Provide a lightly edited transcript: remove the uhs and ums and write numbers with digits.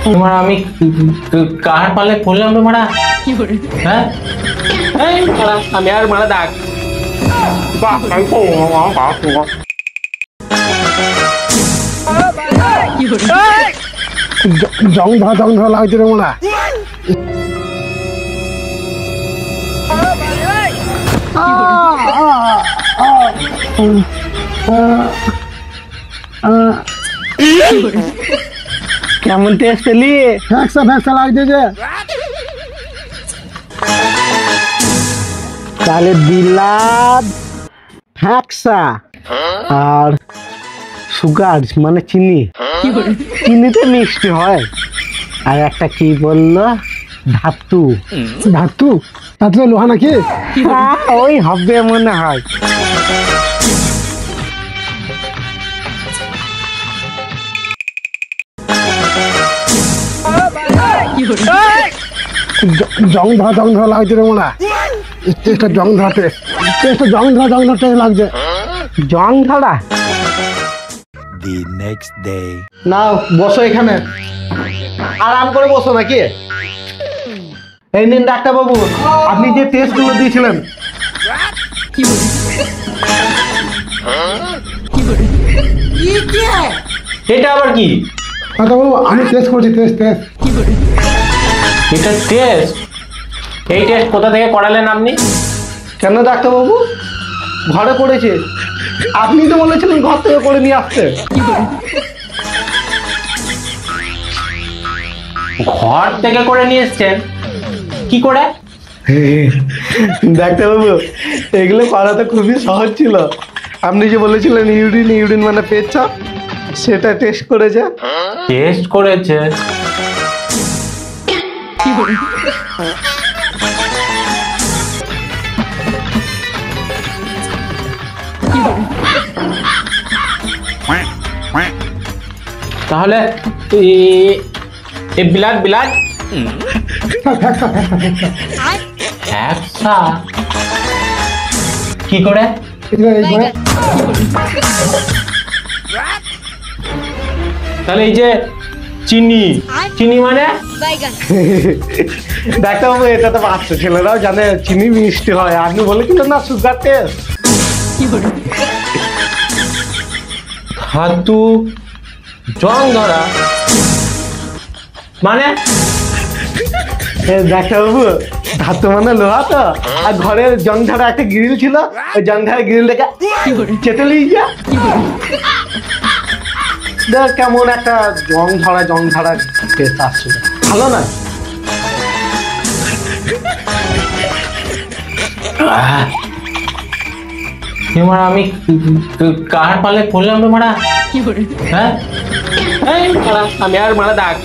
তোমার আমি কার পালে পড়লাম রে মারা? হ্যাঁ আমি আর মারা ডাক জং ধরা লাগছে রে মোড়া। কেমন টেস্ট এলি? ভ্যাকসা লাগছে যে। তাহলে দিলাম ভ্যাকসা আর সুগার মানে চিনি। চিনিতে মিষ্টি হয়। আর একটা কি বললো ধাতু। ধাতু লোহা নাকি? ওই হবে মনে হয়। জং ধরা লাগছে রে মোড়া। জং ধরাতে লাগছে। জং ধরা The next day. নাও বসো এখানে, আরাম করে বসো নাকি। এই নিন ডাক্তার বাবু, আপনি যে টেস্ট গুলো দিয়েছিলেন। এটা আবার কি? বাবু আমি টেস্ট করছি। এটা টেস্ট? এই টেস্ট কোথা থেকে করালেন আপনি? কেন ডাক্তার বাবু, ঘরে করেছে। আপনি তো বলেছিলেন ঘর থেকে করে নিয়ে আসতে। ঘর থেকে করে নিয়ে এসছেন? কি করে? ডাক্তার বাবু এগুলো করা তো খুবই সহজ ছিল। আপনি যে বলেছিলেন ইউরিন মানে পেচ্ছাপ, সেটা টেস্ট করেছে। টেস্ট করেছে? তাহলে বিলাট কি করে? তাহলে এই যে চিনি মানে? ডাক্তারবাবু এটা তো বাচ্চা ছেলেরাও জানে চিনি মিষ্টি হয়। আপনি বলেছিলেন না সুগার টেস্ট। ধাতু জং ধরা মানে? ডাক্তারবাবু ধাতু মানে লোহা তো। আর ঘরের জং ঝাড়া একটা গ্রিল ছিল, ওই জং ঝাড়া গ্রিল থেকে চেটে নিয়ে যা। কেমন একটা জং ঝাড়া টেস্ট আসছিল, ভালো না? এবার আমি কার পালে পড়লাম রে মারা? হ্যাঁ আমি আর মারা ডাক